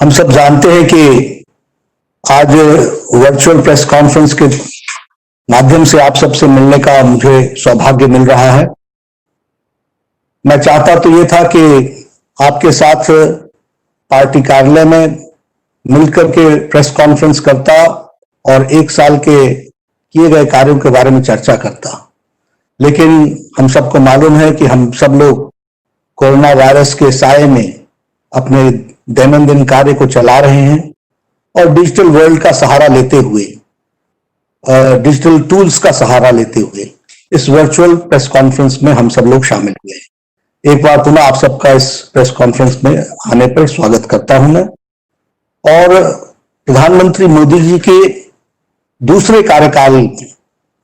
हम सब जानते हैं कि आज वर्चुअल प्रेस कॉन्फ्रेंस के माध्यम से आप सबसे मिलने का मुझे सौभाग्य मिल रहा है। मैं चाहता तो ये था कि आपके साथ पार्टी कार्यालय में मिलकर के प्रेस कॉन्फ्रेंस करता और एक साल के किए गए कार्यों के बारे में चर्चा करता, लेकिन हम सबको मालूम है कि हम सब लोग कोरोना वायरस के साए में अपने दैनंदिन कार्य को चला रहे हैं और डिजिटल वर्ल्ड का सहारा लेते हुए, डिजिटल टूल्स का सहारा लेते हुए इस वर्चुअल प्रेस कॉन्फ्रेंस में हम सब लोग शामिल हुए। एक बार पुनः आप सबका इस प्रेस कॉन्फ्रेंस में आने पर स्वागत करता हूं मैं। और प्रधानमंत्री मोदी जी के दूसरे कार्यकाल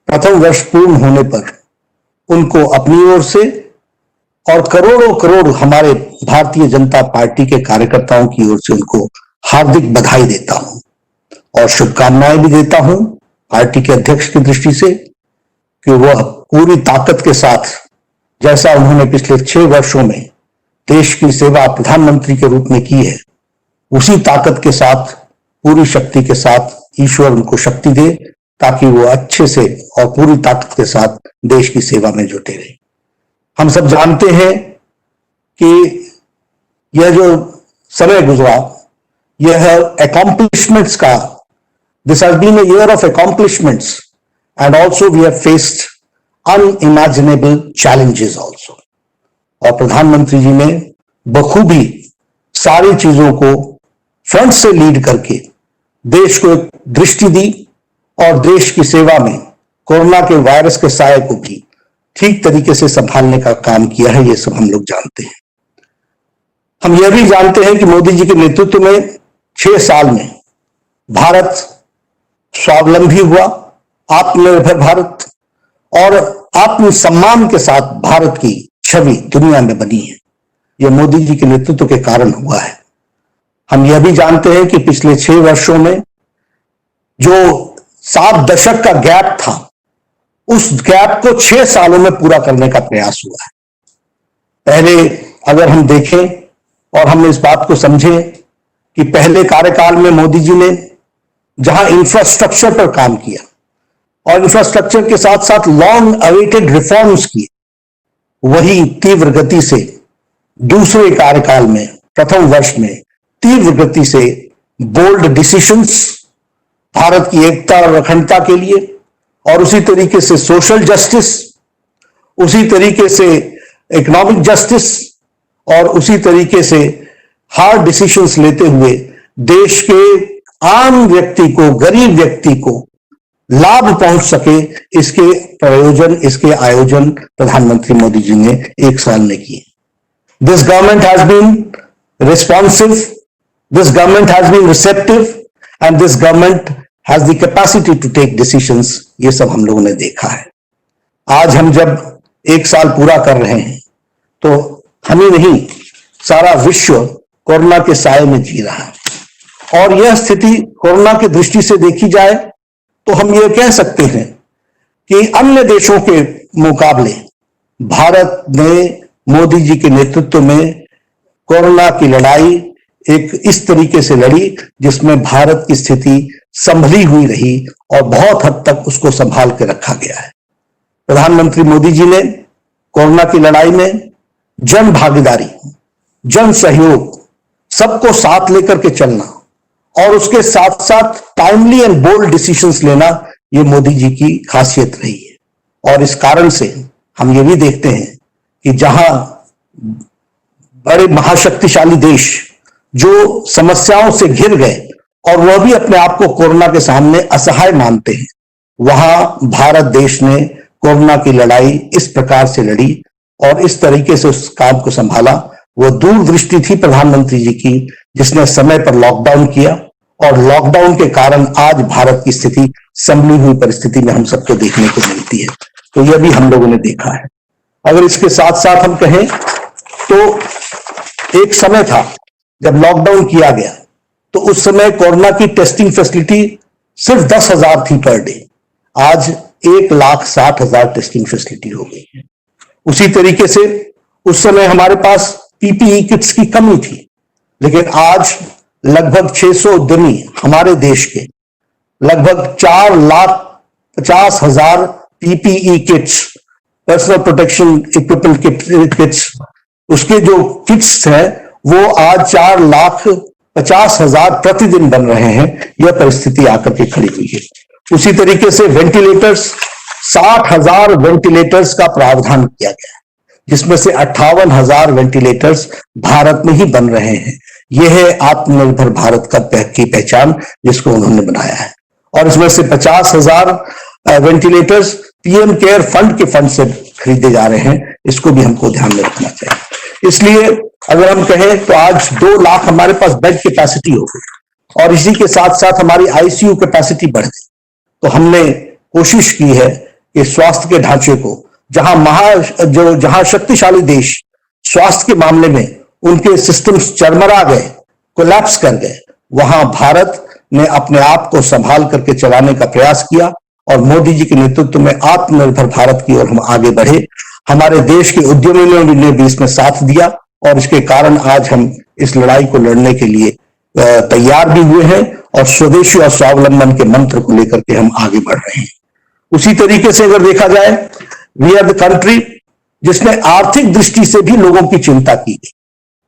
प्रथम वर्ष पूर्ण होने पर उनको अपनी ओर से और करोड़ों करोड़ हमारे भारतीय जनता पार्टी के कार्यकर्ताओं की ओर से उनको हार्दिक बधाई देता हूं और शुभकामनाएं भी देता हूं पार्टी के अध्यक्ष की दृष्टि से कि वह पूरी ताकत के साथ, जैसा उन्होंने पिछले 6 वर्षों में देश की सेवा प्रधानमंत्री के रूप में की है, उसी ताकत के साथ, पूरी शक्ति के साथ ईश्वर उनको शक्ति दे ताकि वो अच्छे से और पूरी ताकत के साथ देश की सेवा में जुटे रहे। हम सब जानते हैं कि यह जो समय गुजरा यह है अकॉम्प्लिशमेंट्स का, this has been a year of accomplishments and also we have faced unimaginable challenges also. और प्रधानमंत्री जी ने बखूबी सारी चीजों को फ्रंट से लीड करके देश को एक दृष्टि दी और देश की सेवा में कोरोना के वायरस के साये को भी ठीक तरीके से संभालने का काम किया है। ये सब हम लोग जानते हैं। हम यह भी जानते हैं कि मोदी जी के नेतृत्व में 6 साल में भारत स्वावलंबी हुआ, आत्मनिर्भर भारत और आत्मसम्मान के साथ भारत की छवि दुनिया में बनी है। यह मोदी जी के नेतृत्व के कारण हुआ है। हम यह भी जानते हैं कि पिछले 6 वर्षों में जो 7 दशक का गैप था, उस गैप को 6 सालों में पूरा करने का प्रयास हुआ है। पहले अगर हम देखें और हम इस बात को समझें कि पहले कार्यकाल में मोदी जी ने जहां इंफ्रास्ट्रक्चर पर काम किया और इंफ्रास्ट्रक्चर के साथ साथ लॉन्ग अवेटेड रिफॉर्म्स किए, वही तीव्र गति से दूसरे कार्यकाल में प्रथम वर्ष में तीव्र गति से बोल्ड डिसीजंस भारत की एकता और अखंडता के लिए, और उसी तरीके से सोशल जस्टिस, उसी तरीके से इकोनॉमिक जस्टिस और उसी तरीके से हार्ड डिसीजंस लेते हुए देश के आम व्यक्ति को, गरीब व्यक्ति को लाभ पहुंच सके, इसके प्रयोजन, इसके आयोजन प्रधानमंत्री मोदी जी ने 1 साल में किए। This government has been responsive, this government has been receptive and this government has the capacity to take decisions। ये सब हम लोगों ने देखा है। आज हम जब 1 साल पूरा कर रहे हैं तो हम ही नहीं, सारा विश्व कोरोना के साए में जी रहा है। और यह स्थिति कोरोना की दृष्टि से देखी जाए तो हम ये कह सकते हैं कि अन्य देशों के मुकाबले भारत ने मोदी जी के नेतृत्व में कोरोना की लड़ाई एक इस तरीके से लड़ी जिसमें भारत की स्थिति संभली हुई रही और बहुत हद तक उसको संभाल के रखा गया है। प्रधानमंत्री मोदी जी ने कोरोना की लड़ाई में जन भागीदारी, जन सहयोग, सबको साथ लेकर के चलना और उसके साथ साथ टाइमली एंड बोल्ड डिसीजंस लेना, ये मोदी जी की खासियत रही है। और इस कारण से हम ये भी देखते हैं कि जहां बड़े महाशक्तिशाली देश जो समस्याओं से घिर गए और वह भी अपने आप को कोरोना के सामने असहाय मानते हैं, वहां भारत देश ने कोरोना की लड़ाई इस प्रकार से लड़ी और इस तरीके से उस काम को संभाला। वो दूरदृष्टि थी प्रधानमंत्री जी की, जिसने समय पर लॉकडाउन किया और लॉकडाउन के कारण आज भारत की स्थिति संभली हुई परिस्थिति में हम सबको देखने को मिलती है। तो यह भी हम लोगों ने देखा है। अगर इसके साथ साथ हम कहें तो एक समय था जब लॉकडाउन किया गया तो उस समय कोरोना की टेस्टिंग फैसिलिटी सिर्फ 10,000 थी पर डे, आज 1,60,000 टेस्टिंग फैसिलिटी हो गई है। उसी तरीके से उस समय हमारे पास पीपीई किट्स की कमी थी, लेकिन आज लगभग 600 उद्यमी हमारे देश के लगभग 4,50,000 PPE kits, personal protection equipment kits, उसके जो किट्स हैं वो आज 4,50,000 प्रतिदिन बन रहे हैं। यह परिस्थिति आकर के खड़ी हुई है। उसी तरीके से वेंटिलेटर्स, 60,000 वेंटिलेटर्स का प्रावधान किया गया है, जिसमें से 58,000 वेंटिलेटर्स भारत में ही बन रहे हैं। यह है आत्मनिर्भर भारत की पहचान जिसको उन्होंने बनाया है। और इसमें से 50,000 वेंटिलेटर्स पीएम केयर फंड के फंड से खरीदे जा रहे हैं। इसको भी हमको ध्यान में रखना चाहिए। इसलिए अगर हम कहें तो आज 2 लाख हमारे पास बेड कैपेसिटी हो गई और इसी के साथ साथ हमारी आईसीयू कैपेसिटी बढ़ गई। तो हमने कोशिश की है कि स्वास्थ्य के ढांचे को, जहां शक्तिशाली देश स्वास्थ्य के मामले में उनके सिस्टम्स चरमरा गए, कोलैप्स कर गए, वहां भारत ने अपने आप को संभाल करके चलाने का प्रयास किया और मोदी जी के नेतृत्व में आत्मनिर्भर भारत की ओर हम आगे बढ़े। हमारे देश के उद्यमियों ने भी इसमें साथ दिया और इसके कारण आज हम इस लड़ाई को लड़ने के लिए तैयार भी हुए हैं और स्वदेशी और स्वावलंबन के मंत्र को लेकर के हम आगे बढ़ रहे हैं। उसी तरीके से अगर देखा जाए, वी आर द कंट्री जिसने आर्थिक दृष्टि से भी लोगों की चिंता की गई।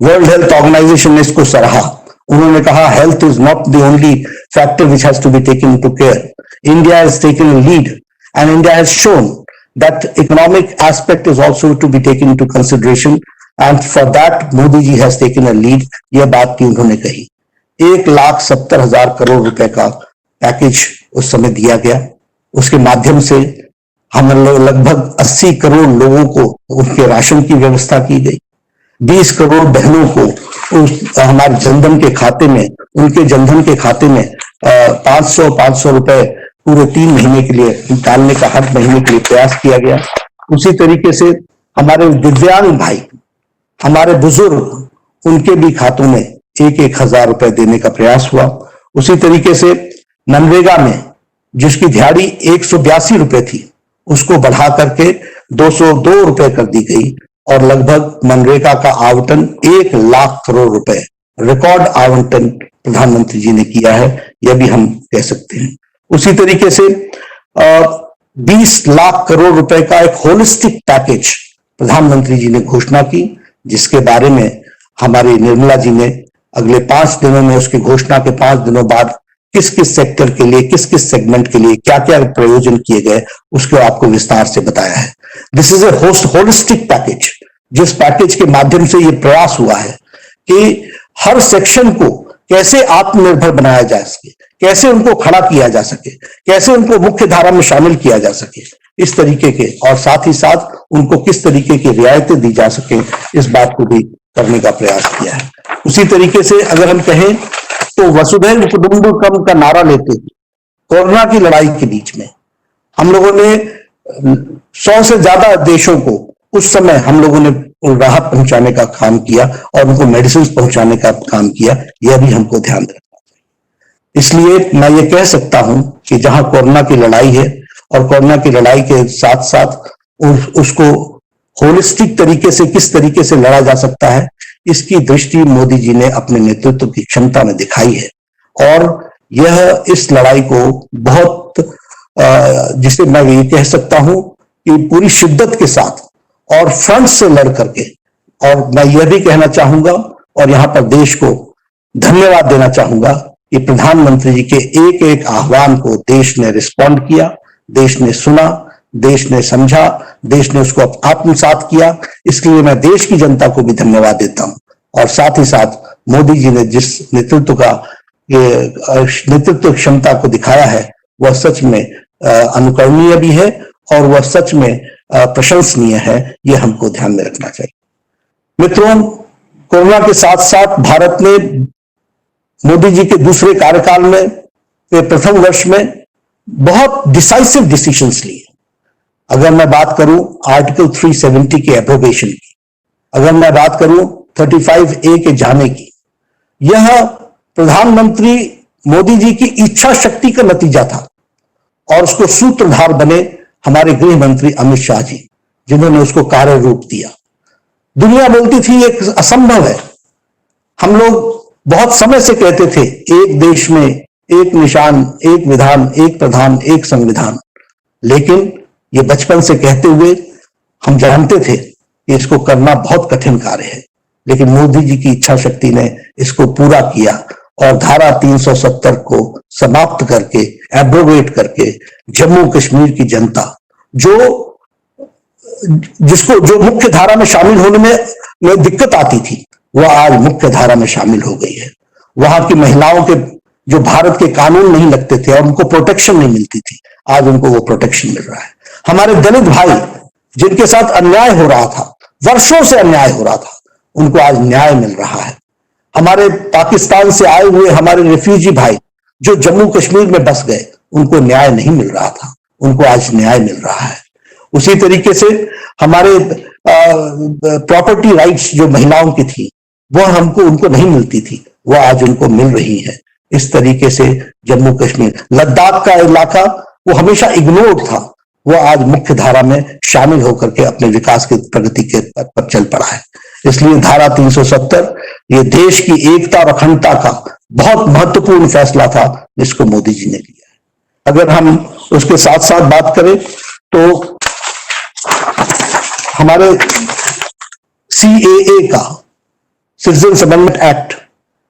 वर्ल्ड हेल्थ ऑर्गेनाइजेशन ने इसको सराहा। उन्होंने कहा health is not the only factor which has to be taken into care. India has taken a lead and India has shown that economic aspect is also to be taken into consideration and for that Modi ji has taken a lead. यह बात की उन्होंने कही। 1,70,000 करोड़ रुपए का package उस समय दिया गया। उसके माध्यम से हम लोग लगभग 80 करोड़ लोगों को उनके राशन की व्यवस्था की गई। 20 करोड़ बहनों को हमारे जनधन के खाते में, उनके जनधन के खाते में 500 रुपए पूरे 3 महीने के लिए डालने का हर महीने के लिए प्रयास किया गया। उसी तरीके से हमारे दिव्यांग भाई, हमारे बुजुर्ग, उनके भी खातों में 1,000 रुपए देने का प्रयास हुआ। उसी तरीके से मनरेगा में जिसकी दिहाड़ी 182 रुपए थी, उसको बढ़ा करके 202 रुपए कर दी गई और लगभग मनरेगा का आवंटन 1 लाख करोड़ रुपए, रिकॉर्ड आवंटन प्रधानमंत्री जी ने किया है, यह भी हम कह सकते हैं। उसी तरीके से 20 लाख करोड़ रुपए का एक होलिस्टिक पैकेज प्रधानमंत्री जी ने घोषणा की, जिसके बारे में हमारी निर्मला जी ने अगले 5 दिनों में, उसकी घोषणा के 5 दिनों बाद किस किस सेक्टर के लिए, किस किस सेगमेंट के लिए क्या क्या प्रयोजन किए गए, उसको आपको विस्तार से बताया है। This is a holistic package, जिस पैकेज के माध्यम से यह प्रयास हुआ है कि हर सेक्शन को कैसे आत्मनिर्भर बनाया जा सके, कैसे उनको खड़ा किया जा सके, कैसे उनको मुख्य धारा में शामिल किया जा सके, इस तरीके के, और साथ ही साथ उनको किस तरीके की रियायतें दी जा सके, इस बात को भी करने का प्रयास किया है। उसी तरीके से अगर हम कहें तो वसुधैव कुटुंबकम का नारा लेते हुए कोरोना की लड़ाई के बीच में हम लोगों ने 100 से ज्यादा देशों को उस समय हम लोगों ने राहत पहुंचाने का काम किया और उनको मेडिसिन पहुंचाने का काम किया। यह भी हमको ध्यान रखना चाहिए। इसलिए मैं ये कह सकता हूं कि जहां कोरोना की लड़ाई है और कोरोना की लड़ाई के साथ साथ उसको होलिस्टिक तरीके से किस तरीके से लड़ा जा सकता है, इसकी दृष्टि मोदी जी ने अपने नेतृत्व की क्षमता में दिखाई है और यह इस लड़ाई को बहुत जिसे मैं ये कह सकता हूं कि पूरी शिद्दत के साथ और फ्रंट से लड़ करके, और मैं यह भी कहना चाहूंगा और यहां पर देश को धन्यवाद देना चाहूंगा कि प्रधानमंत्री जी के एक एक आह्वान को देश ने रिस्पॉन्ड किया, देश ने सुना, देश ने समझा, देश ने उसको आत्मसात किया। इसके लिए मैं देश की जनता को भी धन्यवाद देता हूं और साथ ही साथ मोदी जी ने जिस नेतृत्व क्षमता को दिखाया है वह सच में अनुकरणीय भी है और वह सच में प्रशंसनीय है। यह हमको ध्यान में रखना चाहिए। मित्रों, कोरोना के साथ साथ भारत ने मोदी जी के दूसरे कार्यकाल में, प्रथम वर्ष में बहुत डिसाइसिव डिसीजंस लिए। अगर मैं बात करूं आर्टिकल 370 के एब्रोगेशन की, अगर मैं बात करूं 35A के जाने की, यह प्रधानमंत्री मोदी जी की इच्छा शक्ति का नतीजा था और उसको सूत्रधार बने हमारे गृह मंत्री अमित शाह जी, जिन्होंने उसको कार्य रूप दिया। दुनिया बोलती थी एक असंभव है, हम लोग बहुत समय से कहते थे एक देश में एक निशान, एक विधान, एक प्रधान, एक संविधान। लेकिन ये बचपन से कहते हुए हम जानते थे कि इसको करना बहुत कठिन कार्य है, लेकिन मोदी जी की इच्छा शक्ति ने इसको पूरा किया और धारा 370 को समाप्त करके, एब्रोगेट करके जम्मू कश्मीर की जनता जो मुख्य धारा में शामिल होने में दिक्कत आती थी, वह आज मुख्य धारा में शामिल हो गई है। वहां की महिलाओं के जो भारत के कानून नहीं लगते थे और उनको प्रोटेक्शन नहीं मिलती थी, आज उनको वो प्रोटेक्शन मिल रहा है। हमारे दलित भाई जिनके साथ अन्याय हो रहा था, वर्षों से अन्याय हो रहा था, उनको आज न्याय मिल रहा है। हमारे पाकिस्तान से आए हुए हमारे रिफ्यूजी भाई जो जम्मू कश्मीर में बस गए, उनको न्याय नहीं मिल रहा था, उनको आज न्याय मिल रहा है। उसी तरीके से हमारे प्रॉपर्टी राइट्स जो महिलाओं की थी, वह उनको नहीं मिलती थी, वह आज उनको मिल रही है। इस तरीके से जम्मू कश्मीर, लद्दाख का इलाका वो हमेशा इग्नोर्ड था, वो आज मुख्य धारा में शामिल होकर के अपने विकास की प्रगति के पथ पर चल पड़ा है। इसलिए धारा 370 ये देश की एकता और अखंडता का बहुत महत्वपूर्ण फैसला था जिसको मोदी जी ने लिया है। अगर हम उसके साथ साथ बात करें तो हमारे CAA का, सिटीजन्स अमेंडमेंट एक्ट,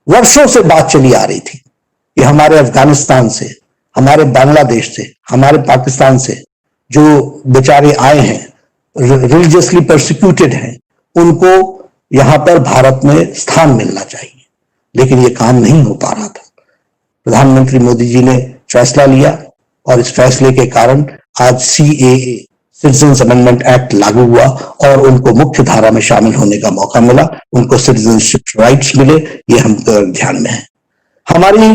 वर्षों से बात चली आ रही थी कि हमारे अफगानिस्तान से, हमारे बांग्लादेश से, हमारे पाकिस्तान से जो बेचारे आए हैं, रिलीजियसली परसिक्यूटेड हैं, उनको यहां पर भारत में स्थान मिलना चाहिए, लेकिन ये काम नहीं हो पा रहा था। प्रधानमंत्री मोदी जी ने फैसला लिया और इस फैसले के कारण आज CAA, सिटीजन्स अमेंडमेंट एक्ट लागू हुआ और उनको मुख्य धारा में शामिल होने का मौका मिला, उनको सिटीजनशिप राइट्स मिले। ये हम ध्यान में है। हमारी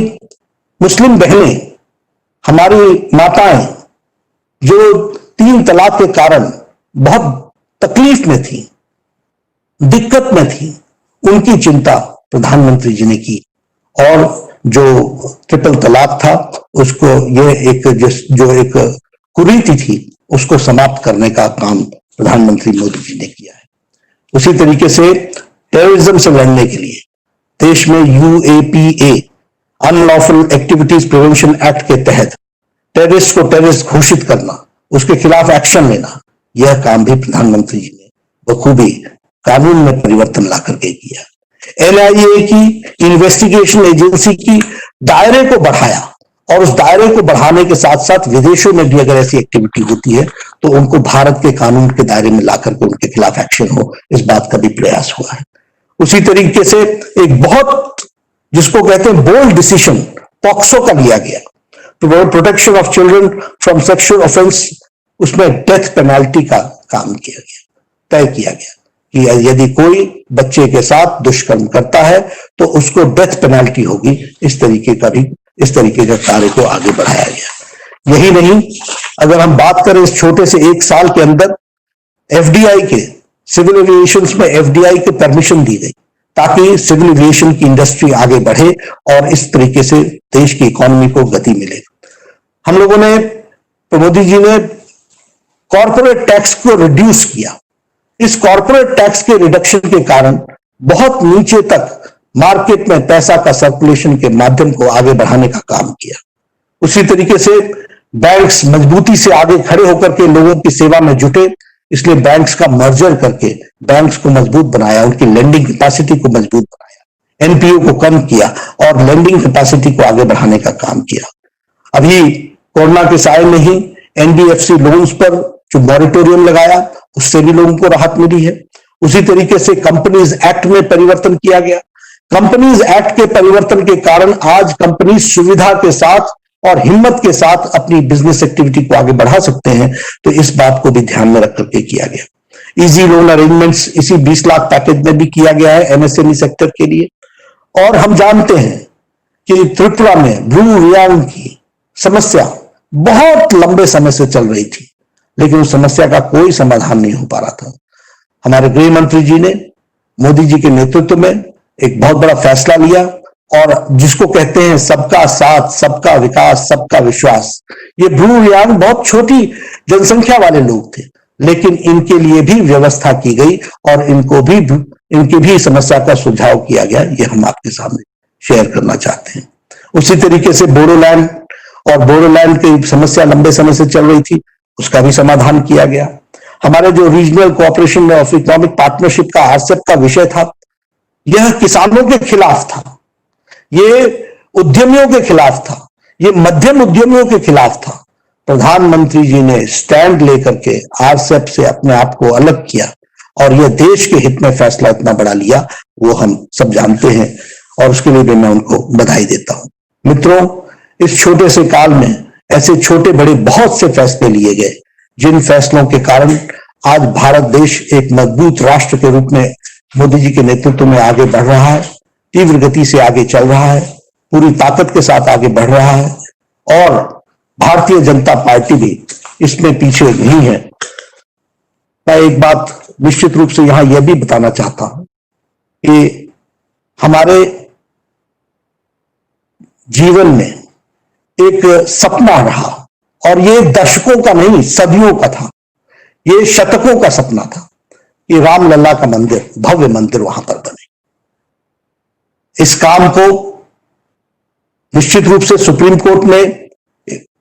मुस्लिम बहनें, हमारी माताएं जो 3 तलाक के कारण बहुत तकलीफ में थी, दिक्कत में थी, उनकी चिंता प्रधानमंत्री जी ने की और जो ट्रिपल तलाक था उसको, ये एक कुरीति थी, उसको समाप्त करने का काम प्रधानमंत्री मोदी जी ने किया है। उसी तरीके से टेररिज्म से लड़ने के लिए देश में UAPA, unlawful activities prevention act के तहत टेररिस्ट को टेररिस्ट घोषित करना, उसके खिलाफ एक्शन लेना, यह काम भी प्रधानमंत्री जी ने बखूबी कानून में परिवर्तन ला करके किया। NIA की, इन्वेस्टिगेशन एजेंसी की दायरे को बढ़ाया और उस दायरे को बढ़ाने के साथ साथ विदेशों में भी अगर ऐसी एक्टिविटी होती है तो उनको भारत के कानून के दायरे में ला करके उनके खिलाफ एक्शन हो, इस बात का भी प्रयास हुआ है। उसी तरीके से एक बहुत, जिसको कहते हैं बोल्ड डिसीजन, पॉक्सो का लिया गया, तो protection of children from sexual offence, उसमें डेथ पेनाल्टी का काम किया गया, तय किया गया कि यदि कोई बच्चे के साथ दुष्कर्म करता है तो उसको डेथ पेनाल्टी होगी। इस तरीके का कार्य को आगे बढ़ाया गया। यही नहीं, अगर हम बात करें इस छोटे से 1 साल के अंदर FDI के, सिविल एविएशन में FDI के परमिशन दी गई ताकि सिविल एविएशन की इंडस्ट्री आगे बढ़े और इस तरीके से देश की इकोनॉमी को गति मिले। हम लोगों ने, मोदी जी ने कॉर्पोरेट टैक्स को रिड्यूस किया। इस कॉर्पोरेट टैक्स के रिडक्शन के कारण बहुत नीचे तक मार्केट में पैसा का सर्कुलेशन के माध्यम को आगे बढ़ाने का काम किया। उसी तरीके से बैंक्स मजबूती से आगे खड़े होकर के लोगों की सेवा में जुटे, इसलिए बैंक्स का मर्जर करके बैंक्स को मजबूत बनाया, उनकी लेंडिंग कैपेसिटी को मजबूत बनाया, NPA को कम किया और लेंडिंग कैपेसिटी को आगे बढ़ाने का काम किया। अभी कोरोना के साए में ही NBFC लोन्स पर जो मॉरिटोरियम लगाया, उससे भी लोगों को राहत मिली है। उसी तरीके से कंपनीज एक्ट में परिवर्तन किया गया। कंपनीज एक्ट के परिवर्तन के कारण आज कंपनी सुविधा के साथ और हिम्मत के साथ अपनी बिजनेस एक्टिविटी को आगे बढ़ा सकते हैं, तो इस बात को भी ध्यान में रख करके किया गया। इजी लोन अरेंजमेंट्स इसी 20 लाख पैकेज में भी किया गया है MSME सेक्टर के लिए। और हम जानते हैं कि त्रिपुरा में ब्लू रियांग की समस्या बहुत लंबे समय से चल रही थी, लेकिन उस समस्या का कोई समाधान नहीं हो पा रहा था। हमारे गृह मंत्री जी ने मोदी जी के नेतृत्व में एक बहुत बड़ा फैसला लिया और जिसको कहते हैं सबका साथ, सबका विकास, सबका विश्वास। ये ब्लू रियांग बहुत छोटी जनसंख्या वाले लोग थे, लेकिन इनके लिए भी व्यवस्था की गई और इनकी भी समस्या का सुझाव किया गया। ये हम आपके सामने शेयर करना चाहते हैं। उसी तरीके से बोडोलैंड और बोडोलैंड की समस्या लंबे समय से चल रही थी, उसका भी समाधान किया गया। हमारे जो regional cooperation of economic partnership का आरसेप का विषय था, यह किसानों के खिलाफ था, ये उद्यमियों के खिलाफ था, ये मध्यम उद्यमियों के खिलाफ था। प्रधानमंत्री जी ने स्टैंड लेकर के आरसेप से अपने आप को अलग किया और यह देश के हित में फैसला इतना बड़ा लिया, वो हम सब जानते हैं और उसके लिए भी मैं उनको बधाई देता हूं। मित्रों, इस छोटे से काल में ऐसे छोटे बड़े बहुत से फैसले लिए गए, जिन फैसलों के कारण आज भारत देश एक मजबूत राष्ट्र के रूप में मोदी जी के नेतृत्व में आगे बढ़ रहा है, तीव्र गति से आगे चल रहा है, पूरी ताकत के साथ आगे बढ़ रहा है और भारतीय जनता पार्टी भी इसमें पीछे नहीं है। मैं एक बात निश्चित रूप से यहां यह भी बताना चाहता हूं कि हमारे जीवन में एक सपना रहा और ये दशकों का नहीं, सदियों का था, ये शतकों का सपना था कि रामलला का मंदिर, भव्य मंदिर वहां पर बने। इस काम को निश्चित रूप से सुप्रीम कोर्ट ने,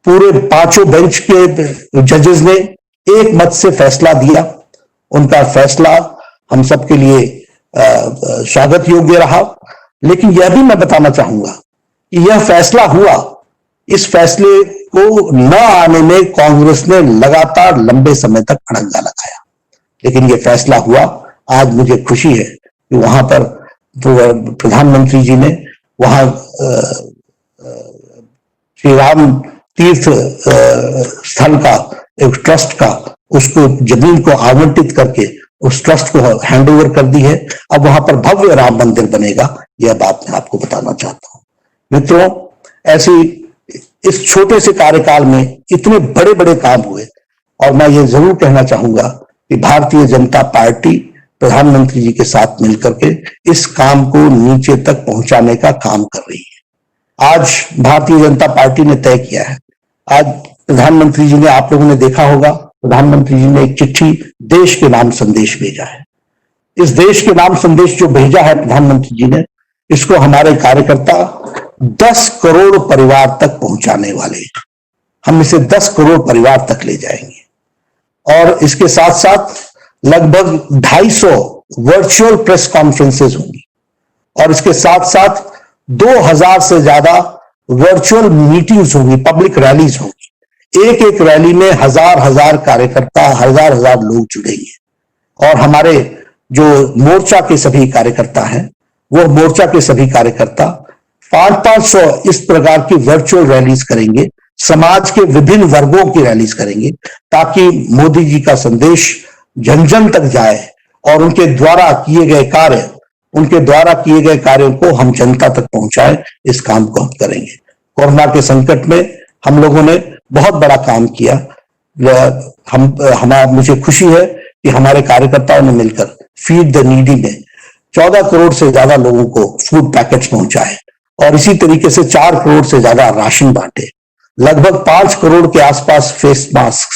पूरे 5 बेंच के जजेस ने एक मत से फैसला दिया। उनका फैसला हम सबके लिए स्वागत योग्य रहा, लेकिन यह भी मैं बताना चाहूंगा कि यह फैसला हुआ, इस फैसले को न आने में कांग्रेस ने लगातार लंबे समय तक अड़ंगा लगाया, लेकिन यह फैसला हुआ। आज मुझे खुशी है कि वहां पर प्रधानमंत्री जी ने वहां श्री राम तीर्थ स्थल का एक ट्रस्ट का, उसको जमीन को आवंटित करके उस ट्रस्ट को हैंड ओवर कर दी है। अब वहां पर भव्य राम मंदिर बनेगा, यह बात मैं आपको बताना चाहता हूं। मित्रों, ऐसी इस छोटे से कार्यकाल में इतने बड़े बड़े काम हुए और मैं ये जरूर कहना चाहूंगा कि भारतीय जनता पार्टी प्रधानमंत्री जी के साथ मिलकर के इस काम को नीचे तक पहुंचाने का काम कर रही है। आज भारतीय जनता पार्टी ने तय किया है, आज प्रधानमंत्री जी ने, आप लोगों ने देखा होगा, प्रधानमंत्री जी ने एक चिट्ठी देश के नाम संदेश भेजा है। इस देश के नाम संदेश जो भेजा है प्रधानमंत्री जी ने, इसको हमारे कार्यकर्ता 10 करोड़ परिवार तक पहुंचाने वाले हैं। हम इसे 10 करोड़ परिवार तक ले जाएंगे और इसके साथ साथ लगभग 250 वर्चुअल प्रेस कॉन्फ्रेंसेस होंगी और इसके साथ साथ 2000 से ज्यादा वर्चुअल मीटिंग्स होंगी, पब्लिक रैलीज होंगी। एक एक रैली में हजार कार्यकर्ता, हजार लोग जुड़ेंगे और हमारे जो मोर्चा के सभी कार्यकर्ता हैं, वो मोर्चा के सभी कार्यकर्ता 500 इस प्रकार की वर्चुअल रैलीज करेंगे, समाज के विभिन्न वर्गों की रैलीज करेंगे, ताकि मोदी जी का संदेश जन जन तक जाए और उनके द्वारा किए गए कार्यों को हम जनता तक पहुंचाए। इस काम को हम करेंगे। कोरोना के संकट में हम लोगों ने बहुत बड़ा काम किया। मुझे खुशी है कि हमारे कार्यकर्ताओं ने मिलकर फीड द नीडी में 14 करोड़ से ज्यादा लोगों को फूड पैकेट्स पहुंचाए और इसी तरीके से 4 करोड़ से ज्यादा राशन बांटे। लगभग 5 करोड़ के आसपास फेस मास्क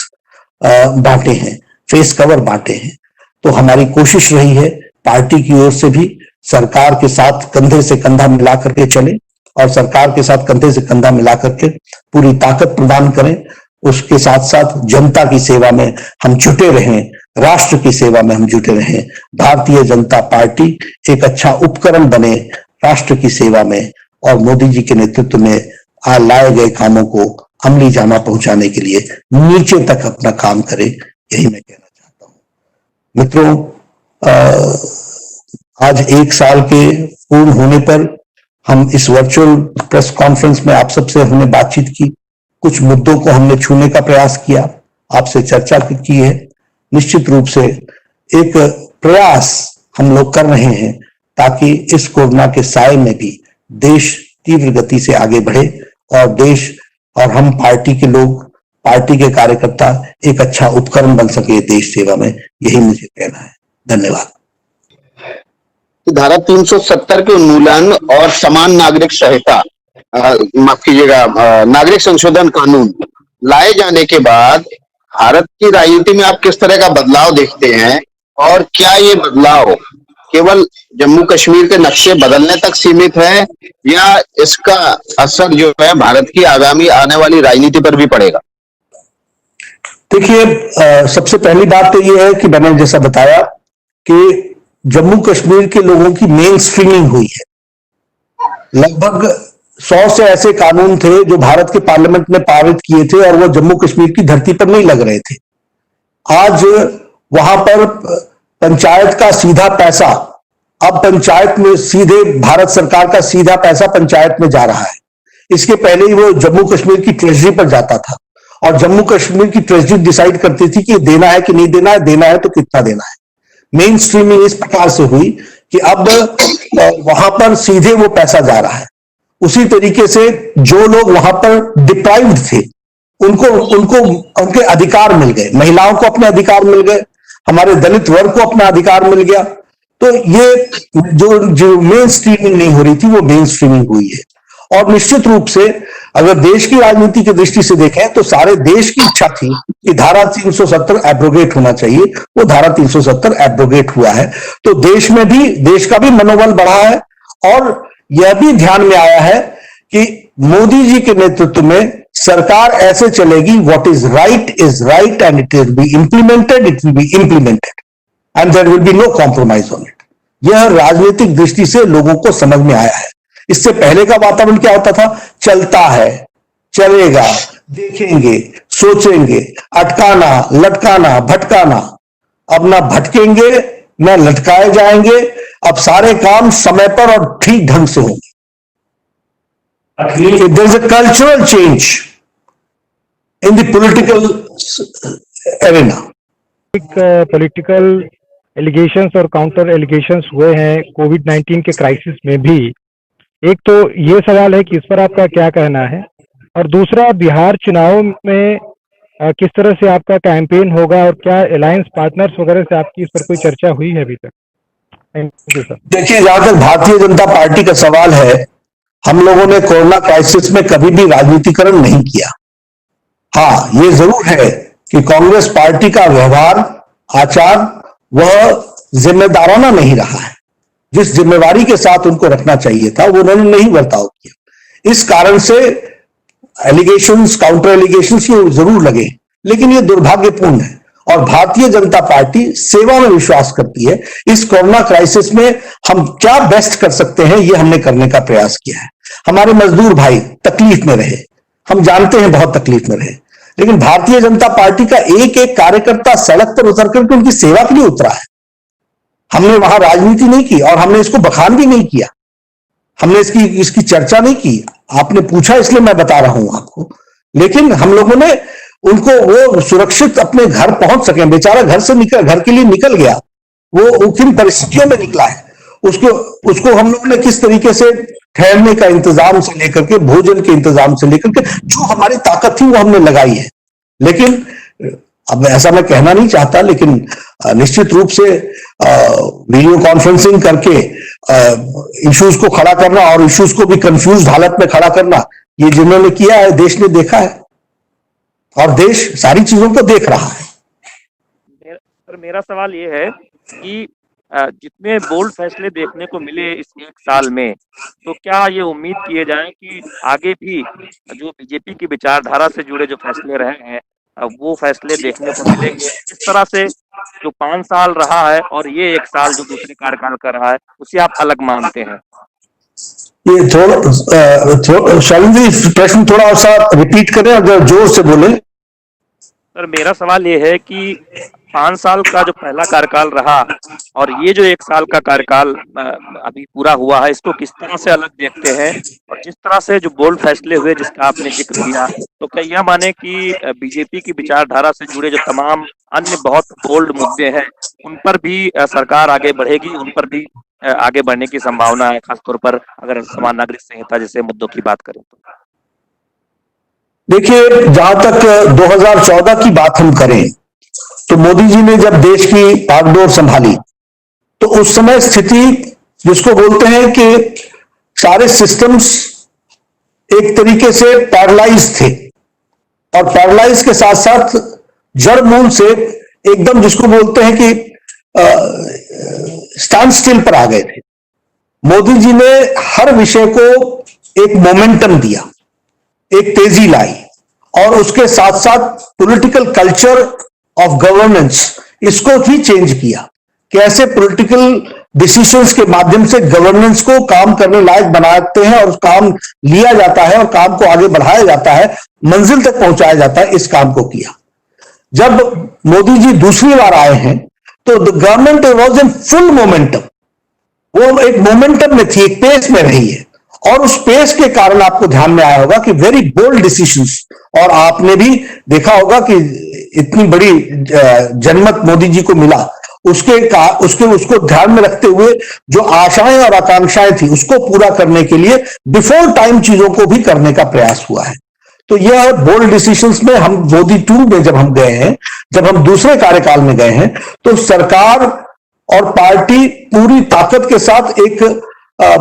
बांटे हैं, फेस कवर बांटे हैं। तो हमारी कोशिश रही है पार्टी की ओर से भी सरकार के साथ कंधे से कंधा मिला करके चले और सरकार के साथ कंधे से कंधा मिला करके पूरी ताकत प्रदान करें। उसके साथ साथ जनता की सेवा में हम जुटे रहें, राष्ट्र की सेवा में हम जुटे रहें। भारतीय जनता पार्टी एक अच्छा उपकरण बने राष्ट्र की सेवा में और मोदी जी के नेतृत्व में लाए गए कामों को अमली जामा पहुंचाने के लिए नीचे तक अपना काम करे, यही मैं कहना चाहता हूं। मित्रों, आज 1 साल के पूर्ण होने पर हम इस वर्चुअल प्रेस कॉन्फ्रेंस में आप सबसे हमने बातचीत की, कुछ मुद्दों को हमने छूने का प्रयास किया, आपसे चर्चा की है। निश्चित रूप से एक प्रयास हम लोग कर रहे हैं ताकि इस कोरोना के साए में भी देश तीव्र गति से आगे बढ़े और देश और हम पार्टी के लोग, पार्टी के कार्यकर्ता एक अच्छा उपकरण बन सके देश सेवा में, यही मुझे कहना है। धन्यवाद। धारा 370 के उन्मूलन और समान नागरिक संहिता, माफ कीजिएगा, नागरिक संशोधन कानून लाए जाने के बाद भारत की राजनीति में आप किस तरह का बदलाव देखते हैं और क्या ये बदलाव केवल जम्मू कश्मीर के नक्शे बदलने तक सीमित है या इसका असर जो है भारत की आगामी आने वाली राजनीति पर भी पड़ेगा? देखिए, सबसे पहली बात तो यह है कि मैंने जैसा बताया कि जम्मू कश्मीर के लोगों की मेन स्ट्रीमिंग हुई है। लगभग 100 से ऐसे कानून थे जो भारत के पार्लियामेंट ने पारित किए थे और वो जम्मू कश्मीर की धरती पर नहीं लग रहे थे। आज वहां पर पंचायत का सीधा पैसा, अब पंचायत में सीधे भारत सरकार का सीधा पैसा पंचायत में जा रहा है। इसके पहले ही वो जम्मू कश्मीर की ट्रेजरी पर जाता था और जम्मू कश्मीर की ट्रेजरी डिसाइड करती थी कि देना है कि नहीं देना है, देना है तो कितना देना है। मेन स्ट्रीमिंग इस प्रकार से हुई कि अब वहां पर सीधे वो पैसा जा रहा है। उसी तरीके से जो लोग वहां पर डिप्राइव्ड थे उनको उनको उनके अधिकार मिल गए, महिलाओं को अपने अधिकार मिल गए, हमारे दलित वर्ग को अपना अधिकार मिल गया। तो ये जो मेन स्ट्रीमिंग नहीं हो रही थी वो मेन स्ट्रीमिंग हुई है। और निश्चित रूप से अगर देश की राजनीति की दृष्टि से देखें तो सारे देश की इच्छा थी कि धारा 370 एब्रोगेट होना चाहिए। वो धारा 370 एब्रोगेट हुआ है तो देश में भी, देश का भी मनोबल बढ़ा है और यह भी ध्यान में आया है कि मोदी जी के नेतृत्व में सरकार ऐसे चलेगी, what is right and it will be implemented, it will be implemented and there will be no compromise on it. यह राजनीतिक दृष्टि से लोगों को समझ में आया है। इससे पहले का वातावरण क्या होता था? चलता है, चलेगा, देखेंगे, सोचेंगे, अटकाना, लटकाना, भटकाना। अब ना भटकेंगे ना लटकाए जाएंगे, अब सारे काम समय पर और ठीक ढंग से होंगे। There is a cultural change in the political arena. Political allegations और काउंटर एलिगेशंस हुए हैं कोविड-19 के क्राइसिस में भी। एक तो ये सवाल है कि इस पर आपका क्या कहना है, और दूसरा बिहार चुनाव में किस तरह से आपका कैंपेन होगा और क्या अलायंस पार्टनर्स वगैरह से आपकी इस पर कोई चर्चा हुई है अभी तक? Thank you sir. देखिए, जहां तक भारतीय जनता पार्टी का सवाल है, हम लोगों ने कोरोना क्राइसिस में कभी भी राजनीतिकरण नहीं किया। हाँ, ये जरूर है कि कांग्रेस पार्टी का व्यवहार, आचार वह जिम्मेदाराना नहीं रहा है। जिस जिम्मेवारी के साथ उनको रखना चाहिए था वो उन्होंने नहीं बर्ताव किया। इस कारण से एलिगेशंस, काउंटर एलिगेशंस ये जरूर लगे, लेकिन ये दुर्भाग्यपूर्ण है। और भारतीय जनता पार्टी सेवा में विश्वास करती है। इस कोरोना क्राइसिस में हम क्या बेस्ट कर सकते हैं ये हमने करने का प्रयास किया है। हमारे मजदूर भाई तकलीफ में रहे, हम जानते हैं बहुत तकलीफ में रहे, लेकिन भारतीय जनता पार्टी का एक एक कार्यकर्ता सड़क पर उतर करके उनकी सेवा के लिए उतरा है। हमने वहां राजनीति नहीं की और हमने इसको बखान भी नहीं किया, हमने इसकी चर्चा नहीं की। आपने पूछा इसलिए मैं बता रहा हूं आपको। लेकिन हम लोगों ने उनको वो सुरक्षित अपने घर पहुंच सके। बेचारा घर के लिए निकल गया, वो किन परिस्थितियों में निकला है, उसको हम लोगों ने किस तरीके से ठहरने का इंतजाम से लेकर के, भोजन के इंतजाम से लेकर के, जो हमारी ताकत थी वो हमने लगाई है। लेकिन अब ऐसा मैं कहना नहीं चाहता, लेकिन निश्चित रूप से वीडियो कॉन्फ्रेंसिंग करके इश्यूज को खड़ा करना और इश्यूज को भी कंफ्यूज हालत में खड़ा करना, ये जिन्होंने किया है देश ने देखा है और देश सारी चीजों को देख रहा है। मेरा सवाल ये है कि जितने बोल्ड फैसले देखने को मिले इस एक साल में, तो क्या ये उम्मीद किए जाए कि आगे भी जो बीजेपी की विचारधारा से जुड़े जो फैसले रहे हैं वो फैसले देखने को मिलेंगे? इस तरह से जो 5 साल रहा है और ये 1 साल जो दूसरे कार्यकाल कर रहा है, उसे आप अलग मानते हैं? ये शैलेंद्र जी, प्रश्न थोड़ा सा रिपीट करें, अगर जोर से बोले। सर, मेरा सवाल ये है कि 5 साल का जो पहला कार्यकाल रहा और ये जो 1 साल का कार्यकाल अभी पूरा हुआ है, इसको किस तरह से अलग देखते हैं? और जिस तरह से जो बोल्ड फैसले हुए जिसका आपने जिक्र किया, तो क्या यह माने कि बीजेपी की विचारधारा से जुड़े जो तमाम अन्य बहुत बोल्ड मुद्दे हैं उन पर भी सरकार आगे बढ़ेगी, उन पर भी आगे बढ़ने की संभावना है, खासतौर पर अगर समान नागरिक संहिता जैसे मुद्दों की बात करें तो? देखिए, जहां तक 2014 की बात हम करें तो मोदी जी ने जब देश की बागडोर संभाली तो उस समय स्थिति जिसको बोलते हैं कि सारे सिस्टम्स एक तरीके से पैरालाइज थे और पैरालाइज के साथ साथ जड़ मूल से एकदम जिसको बोलते हैं कि स्टैंड स्टिल पर आ गए थे। मोदी जी ने हर विषय को एक मोमेंटम दिया, एक तेजी लाई, और उसके साथ साथ पॉलिटिकल कल्चर ऑफ गवर्नेंस इसको भी चेंज किया। कैसे पॉलिटिकल डिसीजंस के माध्यम से गवर्नेंस को काम करने लायक बनाते हैं और काम लिया जाता है और काम को आगे बढ़ाया जाता है, मंजिल तक पहुंचाया जाता है, इस काम को किया। जब मोदी जी दूसरी बार आए हैं तो the government was in full momentum, वो एक मोमेंटम में थी, एक पेस में रही है, और उस पेस के कारण आपको ध्यान में आया होगा कि वेरी बोल्ड डिसीजंस, और आपने भी देखा होगा कि इतनी बड़ी जनमत मोदी जी को मिला, उसको ध्यान में रखते हुए जो आशाएं और आकांक्षाएं थी उसको पूरा करने के लिए बिफोर टाइम चीजों को भी करने का प्रयास हुआ है। तो यह बोल्ड डिसीजंस में हम मोदी 2 में जब हम गए हैं, जब हम दूसरे कार्यकाल में गए हैं, तो सरकार और पार्टी पूरी ताकत के साथ एक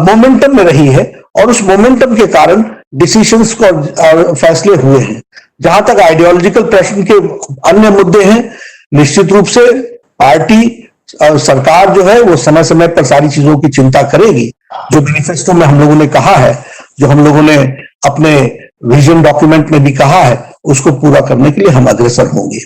मोमेंटम में रही है, और उस मोमेंटम के कारण डिसीजंस और फैसले हुए हैं। जहां तक आइडियोलॉजिकल प्रश्न के अन्य मुद्दे हैं, निश्चित रूप से पार्टी और सरकार जो है वो समय समय पर सारी चीजों की चिंता करेगी। जो मैनिफेस्टो में हम लोगों ने कहा है, जो हम लोगों ने अपने विजन डॉक्यूमेंट में भी कहा है, उसको पूरा करने के लिए हम अग्रसर होंगे।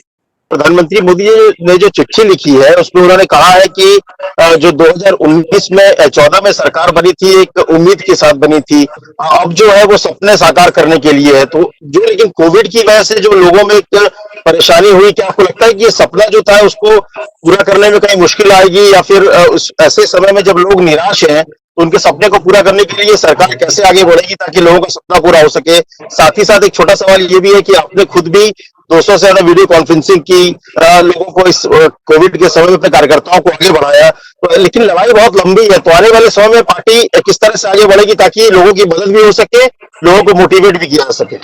प्रधानमंत्री मोदी जी ने जो चिट्ठी लिखी है उसमें उन्होंने कहा है कि जो 2019 में 14 में सरकार बनी थी एक उम्मीद के साथ बनी थी, अब जो है वो सपने साकार करने के लिए है। तो जो लेकिन कोविड की वजह से जो लोगों में एक परेशानी हुई, क्या आपको लगता है कि ये सपना जो था उसको पूरा करने में कहीं मुश्किल आएगी, या फिर उस ऐसे समय में जब लोग निराश हैं तो उनके सपने को पूरा करने के लिए सरकार कैसे आगे बढ़ेगी ताकि लोगों का सपना पूरा हो सके? साथ ही साथ एक छोटा सवाल ये भी है कि आपने खुद भी 200 से ज्यादा वीडियो कॉन्फ्रेंसिंग की, लोगों को इस कोविड के समय में अपने कार्यकर्ताओं को आगे बढ़ाया, तो लेकिन लड़ाई बहुत लंबी है। तो आने वाले समय में पार्टी किस तरह से आगे बढ़ेगी ताकि लोगों की मदद भी हो सके, लोगों को मोटिवेट भी किया जा सके?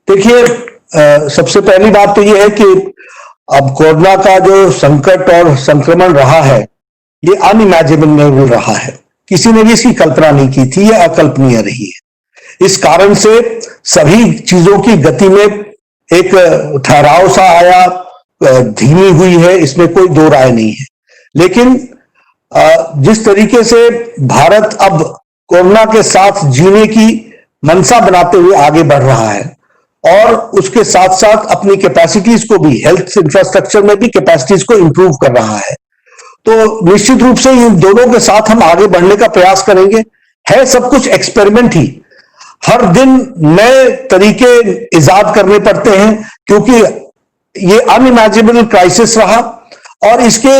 देखिए, सबसे पहली बात तो यह है कि अब कोरोना का जो संकट और संक्रमण रहा है, ये अनइमेजिनेबल रहा है। किसी ने भी इसकी कल्पना नहीं की थी, यह अकल्पनीय रही है। इस कारण से सभी चीजों की गति में एक ठहराव सा आया, धीमी हुई है, इसमें कोई दो राय नहीं है। लेकिन जिस तरीके से भारत अब कोरोना के साथ जीने की मंशा बनाते हुए आगे बढ़ रहा है, और उसके साथ साथ अपनी कैपेसिटीज को भी, हेल्थ इंफ्रास्ट्रक्चर में भी कैपेसिटीज को इंप्रूव कर रहा है, तो निश्चित रूप से इन दोनों के साथ हम आगे बढ़ने का प्रयास करेंगे। है सब कुछ एक्सपेरिमेंट ही, हर दिन नए तरीके इजाद करने पड़ते हैं, क्योंकि ये अनइमेजिनेबल क्राइसिस रहा और इसके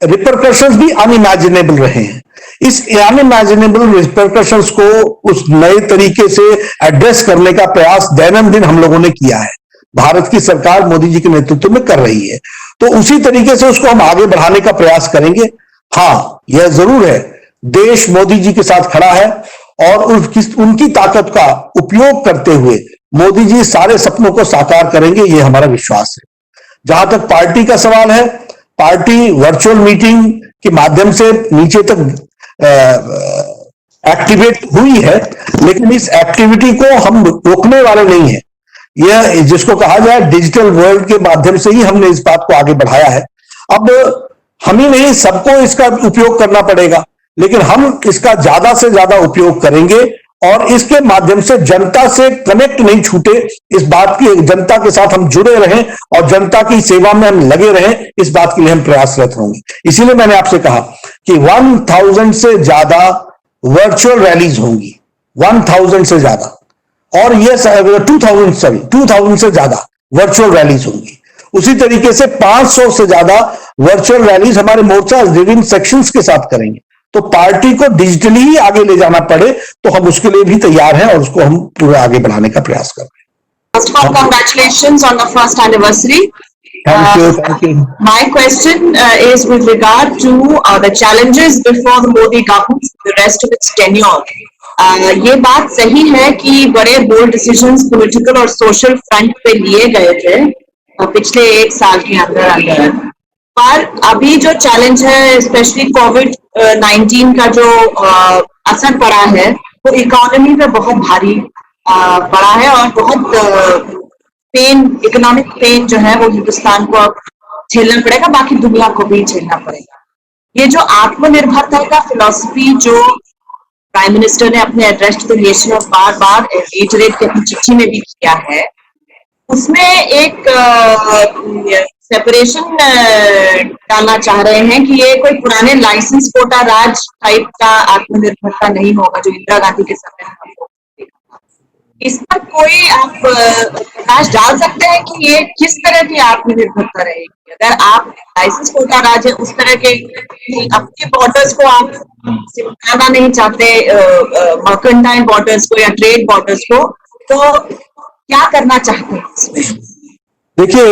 रिपरकशंस भी अनइमेजिनेबल रहे हैं। इस अनइमेजिनेबल रिपरकशंस को उस नए तरीके से एड्रेस करने का प्रयास दैनंदिन हम लोगों ने किया है, भारत की सरकार मोदी जी के नेतृत्व में कर रही है, तो उसी तरीके से उसको हम आगे बढ़ाने का प्रयास करेंगे। हाँ, यह जरूर है, देश मोदी जी के साथ खड़ा है और उनकी ताकत का उपयोग करते हुए मोदी जी सारे सपनों को साकार करेंगे, यह हमारा विश्वास है। जहां तक पार्टी का सवाल है, पार्टी वर्चुअल मीटिंग के माध्यम से नीचे तक एक्टिवेट हुई है, लेकिन इस एक्टिविटी को हम रोकने वाले नहीं है। यह जिसको कहा जाए डिजिटल वर्ल्ड के माध्यम से ही हमने इस बात को आगे बढ़ाया है। अब हम ही नहीं, सबको इसका उपयोग करना पड़ेगा, लेकिन हम इसका ज्यादा से ज्यादा उपयोग करेंगे और इसके माध्यम से जनता से कनेक्ट नहीं छूटे, इस बात की जनता के साथ हम जुड़े रहें और जनता की सेवा में हम लगे रहें, इस बात के लिए हम प्रयासरत होंगे। इसीलिए मैंने आपसे कहा कि 1000 से ज्यादा वर्चुअल रैलीज होंगी, 1000 से ज्यादा, और ये 2000 से ज्यादा वर्चुअल रैलीज होंगी। उसी तरीके से 500 से ज्यादा वर्चुअल रैलीज हमारे मोर्चा विभिन्न सेक्शंस के साथ करेंगे। तो पार्टी को डिजिटली ही आगे ले जाना पड़े तो हम उसके लिए भी तैयार हैं और उसको हम पूरा आगे बढ़ाने का प्रयास कर रहे हैं। First of all, congratulations on the first anniversary. Thank you. My question is with regard to the challenges before the Modi government for the rest of its tenure. ये बात सही है कि बड़े बोल्ड डिसीजंस पॉलिटिकल और social front पे लिए गए थे पिछले 1 साल के अंदर, पर अभी जो चैलेंज है, स्पेशली कोविड-19 का जो असर पड़ा है, वो इकोनॉमी पे बहुत भारी पड़ा है और बहुत इकोनॉमिक पेन जो है वो हिंदुस्तान को अब झेलना पड़ेगा, बाकी दुनिया को भी झेलना पड़ेगा। ये जो आत्मनिर्भरता का फिलॉसफी जो प्राइम मिनिस्टर ने अपने एड्रेस टू द नेशन और बार बार रिटरेट की अपनी चिट्ठी में भी किया है, उसमें एक सेपरेशन डालना चाह रहे हैं कि ये कोई पुराने लाइसेंस कोटा राज टाइप का आत्मनिर्भरता नहीं होगा जो इंदिरा गांधी के समय में हम लोग देखा था। इस पर कोई आप प्रकाश डाल सकते हैं कि ये किस तरह की आत्मनिर्भरता रहेगी? अगर आप लाइसेंस कोटा राज है उस तरह के अपने बॉर्डर्स को आप सिमटाना नहीं चाहते, मर्केंटाइल बॉर्डर्स को या ट्रेड बॉर्डर्स को, तो क्या करना चाहते हैं इसमें? देखिए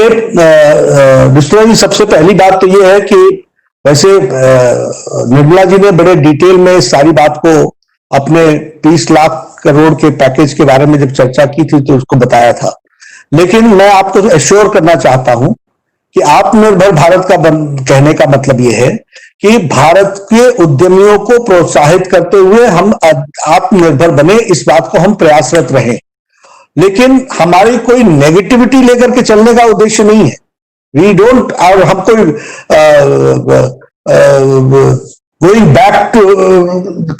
विष्णु जी, सबसे पहली बात तो ये है कि वैसे निर्मला जी ने बड़े डिटेल में इस सारी बात को अपने 30 लाख करोड़ के पैकेज के बारे में जब चर्चा की थी तो उसको बताया था। लेकिन मैं आपको एश्योर करना चाहता हूं कि आत्मनिर्भर भारत का कहने का मतलब यह है कि भारत के उद्यमियों को प्रोत्साहित करते हुए हम आत्मनिर्भर बने, इस बात को हम प्रयासरत रहे। लेकिन हमारी कोई नेगेटिविटी लेकर के चलने का उद्देश्य नहीं है। वी डोंट, और हम कोई गोइंग बैक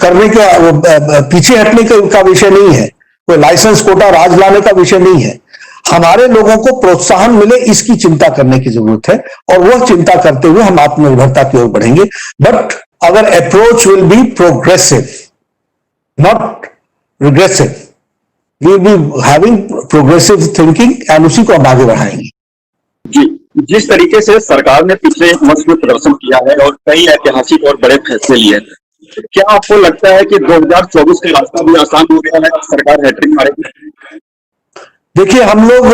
करने का, पीछे हटने का विषय नहीं है, कोई लाइसेंस कोटा राज लाने का विषय नहीं है। हमारे लोगों को प्रोत्साहन मिले इसकी चिंता करने की जरूरत है, और वह चिंता करते हुए हम आत्मनिर्भरता की ओर बढ़ेंगे। But our approach will be progressive, not regressive. We will be having progressive thinking and उसी को हम आगे बढ़ाएंगे। जी, जिस तरीके से सरकार ने पिछले मंच में प्रदर्शन किया है और कई ऐतिहासिक और बड़े फैसले लिए, क्या आपको लगता है कि 2024 का रास्ता भी आसान हो गया है, सरकार हैट्रिक मारेगी? देखिए, हम लोग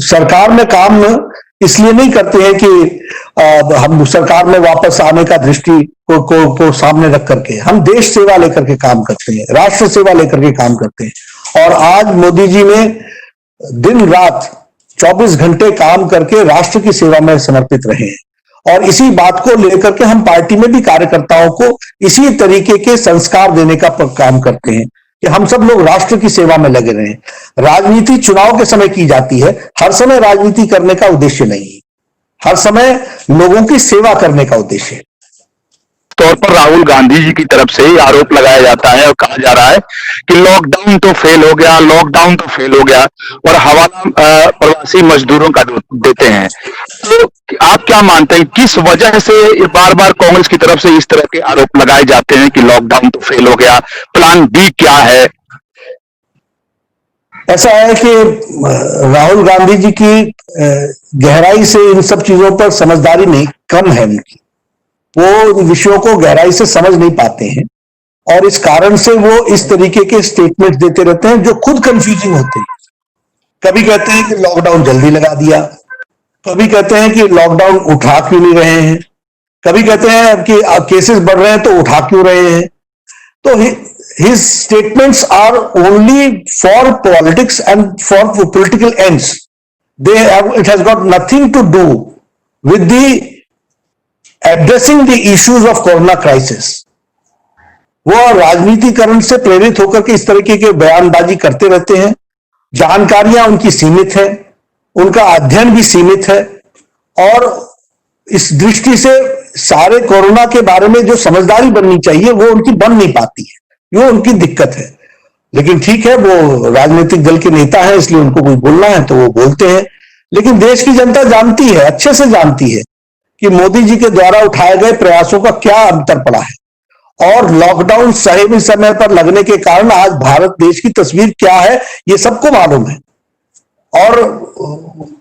सरकार में काम इसलिए नहीं करते हैं कि हम सरकार में वापस आने का दृष्टि को सामने रख करके, हम देश सेवा लेकर के काम करते हैं, राष्ट्र सेवा लेकर के काम करते हैं। और आज मोदी जी ने दिन रात 24 घंटे काम करके राष्ट्र की सेवा में समर्पित रहे हैं, और इसी बात को लेकर के हम पार्टी में भी कार्यकर्ताओं को इसी तरीके के संस्कार देने का काम करते हैं कि हम सब लोग राष्ट्र की सेवा में लगे रहें। राजनीति चुनाव के समय की जाती है, हर समय राजनीति करने का उद्देश्य नहीं है, हर समय लोगों की सेवा करने का उद्देश्य है। तौर पर राहुल गांधी जी की तरफ से ही आरोप लगाया जाता है और कहा जा रहा है कि लॉकडाउन तो फेल हो गया, लॉकडाउन तो फेल हो गया, और हवाला प्रवासी मजदूरों का देते हैं। तो आप क्या मानते हैं, किस वजह से बार बार कांग्रेस की तरफ से इस तरह के आरोप लगाए जाते हैं कि लॉकडाउन तो फेल हो गया, प्लान बी क्या है? ऐसा है कि राहुल गांधी जी की गहराई से इन सब चीजों पर समझदारी नहीं, कम है उनकी, वो विषयों को गहराई से समझ नहीं पाते हैं, और इस कारण से वो इस तरीके के स्टेटमेंट देते रहते हैं जो खुद कंफ्यूजिंग होते हैं। कभी कहते हैं कि लॉकडाउन जल्दी लगा दिया, कभी कहते हैं कि लॉकडाउन उठा क्यों नहीं रहे हैं, कभी कहते हैं कि केसेस बढ़ रहे हैं तो उठा क्यों रहे हैं। तो his statements are only for politics and for political ends. It has got nothing to do with the addressing the issues of corona crisis. वो राजनीतिकरण से प्रेरित होकर के इस तरीके के बयानबाजी करते रहते हैं। जानकारियां उनकी सीमित है, उनका अध्ययन भी सीमित है, और इस दृष्टि से सारे कोरोना के बारे में जो समझदारी बननी चाहिए वो उनकी बन नहीं पाती है, ये उनकी दिक्कत है। लेकिन ठीक है, वो राजनीतिक दल के नेता है, इसलिए उनको कुछ बोलना है तो वो बोलते हैं। लेकिन देश की जनता जानती है, अच्छे से जानती है कि मोदी जी के द्वारा उठाए गए प्रयासों का क्या अंतर पड़ा है, और लॉकडाउन सही समय पर लगने के कारण आज भारत देश की तस्वीर क्या है ये सबको मालूम है, और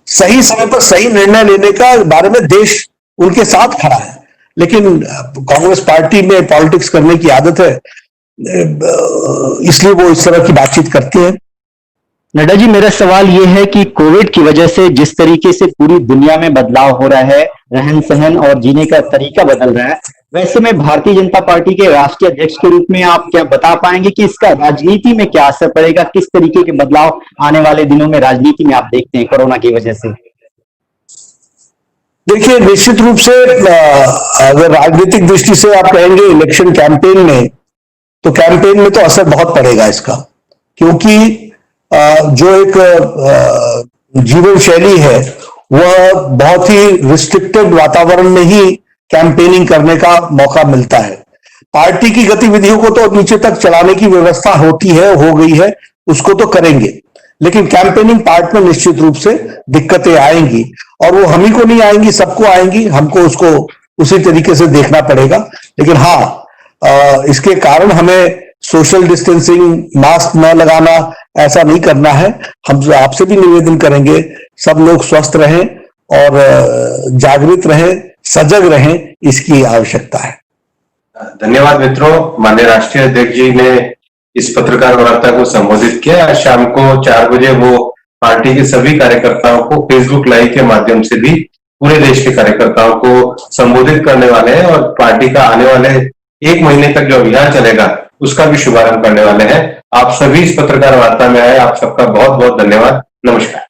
सही समय पर सही निर्णय लेने का बारे में देश उनके साथ खड़ा है। लेकिन कांग्रेस पार्टी में पॉलिटिक्स करने की आदत है, इसलिए वो इस तरह की बातचीत करती है। नड्डा जी, मेरा सवाल ये है कि कोविड की वजह से जिस तरीके से पूरी दुनिया में बदलाव हो रहा है, रहन सहन और जीने का तरीका बदल रहा है, वैसे में भारतीय जनता पार्टी के राष्ट्रीय अध्यक्ष के रूप में आप क्या बता पाएंगे कि इसका राजनीति में क्या असर पड़ेगा? किस तरीके के बदलाव आने वाले दिनों में राजनीति में आप देखते हैं कोरोना की वजह से? देखिए, निश्चित रूप से अगर राजनीतिक दृष्टि से आप कहेंगे इलेक्शन कैंपेन में, तो कैंपेन में तो असर बहुत पड़ेगा इसका, क्योंकि जो एक जीवन शैली है वह बहुत ही रिस्ट्रिक्टेड वातावरण में ही कैंपेनिंग करने का मौका मिलता है। पार्टी की गतिविधियों को तो नीचे तक चलाने की व्यवस्था होती है, हो गई है, उसको तो करेंगे, लेकिन कैंपेनिंग पार्ट में निश्चित रूप से दिक्कतें आएंगी, और वो हम ही को नहीं आएंगी, सबको आएंगी। हमको उसको उसी तरीके से देखना पड़ेगा। लेकिन हाँ, इसके कारण हमें सोशल डिस्टेंसिंग, मास्क न लगाना, ऐसा नहीं करना है। हम आपसे भी निवेदन करेंगे, सब लोग स्वस्थ रहें और जागृत रहें, सजग रहें, इसकी आवश्यकता है। धन्यवाद मित्रों। माननीय राष्ट्रीय अध्यक्ष जी ने इस पत्रकार वार्ता को संबोधित किया। आज शाम को 4 बजे वो पार्टी के सभी कार्यकर्ताओं को फेसबुक लाइव के माध्यम से भी पूरे देश के कार्यकर्ताओं को संबोधित करने वाले हैं, और पार्टी का आने वाले 1 महीने तक जो अभियान चलेगा उसका भी शुभारंभ करने वाले हैं। आप सभी इस पत्रकार वार्ता में आए, आप सबका बहुत बहुत धन्यवाद। नमस्कार।